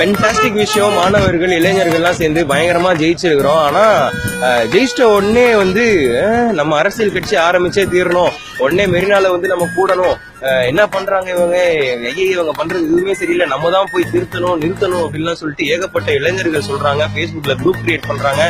Fantastic விஷயம். மாணவர்கள் இளைஞர்கள்லாம் சேர்ந்து பயங்கரமா ஜெயிச்சிருக்கிறோம். ஆனா ஜெயிச்சிட்ட உடனே வந்து நம்ம அரசியல் கட்சி ஆரம்பிச்சே தீரணும், உடனே மெரினால வந்து நம்ம கூடணும், என்ன பண்றாங்க இவங்க, இவங்க பண்றது எதுவுமே சரியில்லை, நம்ம தான் போய் நிறுத்தணும் அப்படின்லாம் சொல்லிட்டு ஏகப்பட்ட இளைஞர்கள் சொல்றாங்க. Facebookல குரூப் கிரியேட் பண்றாங்க,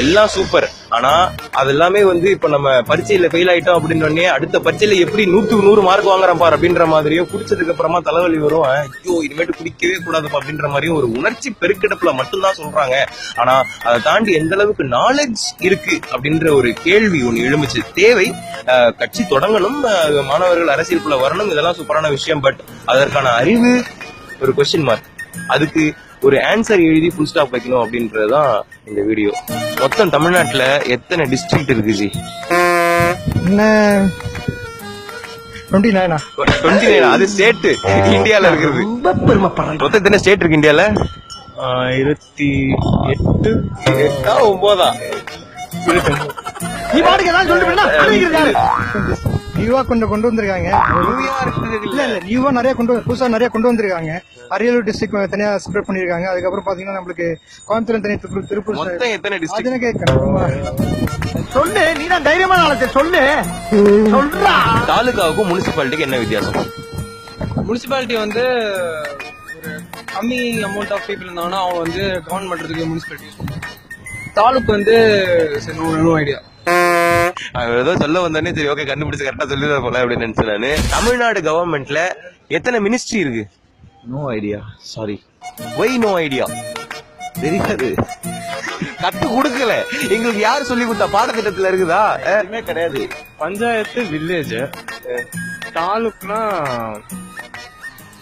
எல்லாம் சூப்பர். ஆனா அது எல்லாமே வந்து இப்ப நம்ம பரீட்சையில ஃபெயில் ஆயிட்டோம் அப்படின்னு அடுத்த பரீட்சையில எப்படி 100 மார்க் வாங்குறோம் பாரு அப்படின்ற மாதிரியும், குடிச்சதுக்கு அப்புறமா தலைவலி வரும், ஐயோ இனிமேட்டு குடிக்கவே கூடாதுப்பா அப்படின்ற மாதிரியும் ஒரு உணர்ச்சி பெருக்கெடுப்புல மட்டும்தான் சொல்றாங்க. ஆனா அதை தாண்டி எந்த அளவுக்கு நாலேஜ் இருக்கு அப்படின்ற ஒரு கேள்வி ஒண்ணு எழுந்துச்சு. தேவை, கட்சி தொடங்கணும், மாணவர்கள் அரசியலுக்குள்ள வரணும், இதெல்லாம் சூப்பரான விஷயம். பட் அதற்கான அறிவு ஒரு கொஸ்டின் மார்க். அதுக்கு ஒரு ஆன்சர் எழுதி ஃபுல் ஸ்டாப் வைக்கணும் அப்படின்றதுதான் இந்த வீடியோ. மொத்தம் தமிழ்நாட்டுல எத்தனை டிஸ்ட்ரிக்ட் இருக்கு ஜி? 29. அது ஸ்டேட் இந்தியால இருக்கிறது. மொத்தம் எத்தனை ஸ்டேட் இருக்கு இந்தியால? 28 நியூவா கொண்டு வந்திருக்காங்க. நியூவா நிறைய புதுசா நிறைய கொண்டு வந்திருக்காங்க. அரியலூர் டிஸ்ட்ரிக்ட் தனியா செப்பரேட் பண்ணிருக்காங்க. அதுக்கப்புறம் பாத்தீங்கன்னா நம்மளுக்கு கோயம்புத்தூர் தனி, திருப்பூர். மொத்தம் எத்தனை டிஸ்ட்ரிக்ட் சொல்லு, நீ தான் தைரியமான ஆளு, சொல்லு. தாலுகாவுக்கும் முனிசிபாலிட்டிக்கு என்ன வித்தியாசம்? முனிசிபாலிட்டி வந்து ஒரு கம்மி அமௌண்ட் ஆஃப் பீப்புள் இருந்தாங்கன்னா அவங்க வந்து கவர்ன் பண்றதுக்கு முனிசிபாலிட்டி யூஸ் பண்ணுவாங்க. தாலுக்கு வந்து நோ ஐடியா. ஏதோ சொல்ல வந்தானே சரி ஓகே கண்டுபிடிச்சு கரெக்டா சொல்லிதான் போல அப்படின்னு நினைச்சேன் நானு. தமிழ்நாடு கவர்மெண்ட்ல எத்தனை மினிஸ்ட்ரி இருக்கு? No idea, sorry. Why no idea? தெரியாது, கத்து கொடுக்கல எங்களுக்கு. யாரு சொல்லி கொடுத்தா? பாடத்திட்டத்துல இருக்குதா? எதுவுமே கிடையாது. பஞ்சாயத்து வில்லேஜ், தாலுக்குனா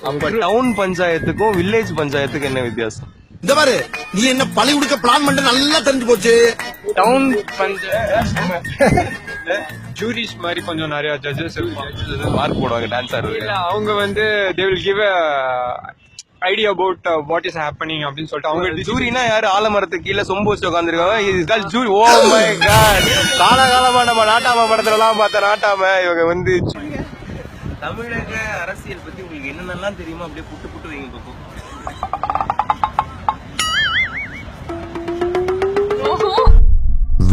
அப்ப டவுன் பஞ்சாயத்துக்கும் வில்லேஜ் பஞ்சாயத்துக்கும் என்ன வித்தியாசம்? இந்த பாரு, நீ என்ன பழி கொடுக்க பிளான் பண்ண நல்லா தெரிஞ்சு போச்சு. டவுன் பஞ்சாயத்து ஜூரிஸ் மாதிரி கொஞ்சம் நிறைய ஜட்ஜஸ் மார்க் போடுவாங்க, டான்ஸ் ஆடுவாங்க. அவங்க வந்து they will give a idea about what is happening அப்படின்னு சொல்லிட்டு அவங்க. ஜூரினா யாரு? ஆலமரத்துக்கு கீழே சொம்பு வச்சு உட்காந்துருக்காங்க. ஜூரி. ஓ மை காட், காலகாலமா நம்ம நாட்டாம படத்துல எல்லாம் பார்த்த நாட்டாம இவங்க வந்து. தமிழக அரசியல் பத்தி உங்களுக்கு என்னென்னலாம் தெரியுமோ அப்படியே புட்டு வைங்க பாப்போம்.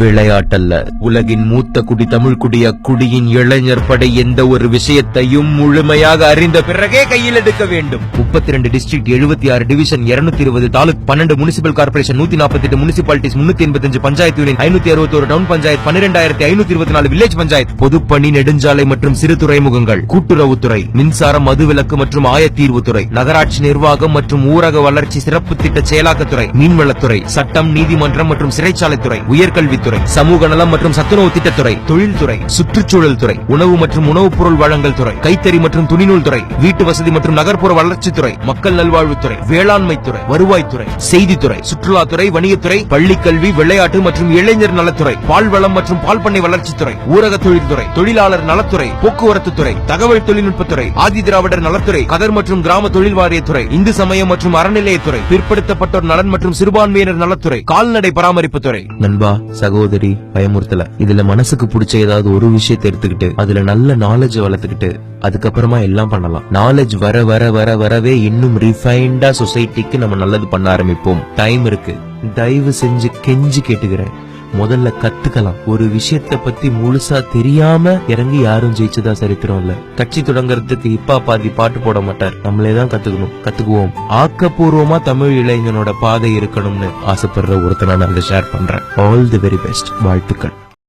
விளையாட்டல்ல, உலகின் மூத்த குடி தமிழ் குடிய குடியின் இளைஞர் படை எந்த ஒரு விஷயத்தையும் முழுமையாக அறிந்த பிறகே கையில் எடுக்க வேண்டும். 32 district, 76 division, 220 taluk, 12 municipal corporation, 148 municipalities, 385 panchayat union, 561 town panchayat, 12524 village panchayat, பொதுப்பணி, நெடுஞ்சாலை மற்றும் சிறு துறைமுகங்கள், கூட்டுறவுத்துறை, மின்சாரம், மதுவிலக்கு மற்றும் ஆயத்தீர்வுத்துறை, நகராட்சி நிர்வாகம் மற்றும் ஊரக வளர்ச்சி சிறப்பு திட்ட செயலாக்கத்துறை, மீன்வளத்துறை, சட்டம், நீதிமன்றம் மற்றும் சிறைச்சாலைத்துறை, உயர்கல்வித்துறை, சமூக நலம் மற்றும் சத்துணவு திட்டத்துறை, தொழில்துறை, சுற்றுச்சூழல் துறை, உணவு மற்றும் உணவுப் பொருள் வழங்கல் துறை, கைத்தறி மற்றும் துணிநூல் துறை, வீட்டு வசதி மற்றும் நகர்ப்புற வளர்ச்சித்துறை, மக்கள் நல்வாழ்வுத்துறை, வேளாண்மைத்துறை, வருவாய்த்துறை, செய்தித்துறை, சுற்றுலாத்துறை, வணிகத்துறை, பள்ளிக்கல்வி, விளையாட்டு மற்றும் இளைஞர் நலத்துறை, பால்வளம் மற்றும் பால்பண்ணை வளர்ச்சித்துறை, ஊரக தொழில்துறை, தொழிலாளர் நலத்துறை, போக்குவரத்து துறை, தகவல் தொழில்நுட்பத்துறை, ஆதி திராவிடர் நலத்துறை, கதர் மற்றும் கிராம தொழில் வாரியத்துறை, இந்து சமயம் மற்றும் அறநிலையத்துறை, பிற்படுத்தப்பட்டோர் நலன் மற்றும் சிறுபான்மையினர் நலத்துறை, கால்நடை பராமரிப்புத்துறை. நண்பா, சகோதரி, பயமுறுத்தல. இதுல மனசுக்கு பிடிச்ச ஏதாவது ஒரு விஷயத்தை எடுத்துக்கிட்டு அதுல நல்ல நாலேஜ் வளர்த்துக்கிட்டு அதுக்கப்புறமா எல்லாம் பண்ணலாம். நாலேஜ் வர வர வர வரவே இன்னும் ரிஃபைண்டா சொசைட்டிக்கு நம்ம நல்லது பண்ண ஆரம்பிப்போம். டைம் இருக்கு. தயவு செஞ்சு கெஞ்சி கேட்டுக்கிறேன், முதல்ல கத்துக்கலாம். ஒரு விஷயத்த பத்தி முழுசா தெரியாம இறங்கி யாரும் ஜெயிச்சதா சரித்திரம் இல்ல. கட்சி தொடங்கறதுக்கு இப்பா பாதி பாட்டு போட மாட்டார், நம்மளேதான் கத்துக்குவோம். ஆக்கப்பூர்வமா தமிழ் இளைஞனோட பாதை இருக்கணும்னு ஆசைப்படுற ஒருத்தனை நான் ஷேர் பண்றேன். All the very best. வாழ்த்துக்கள்.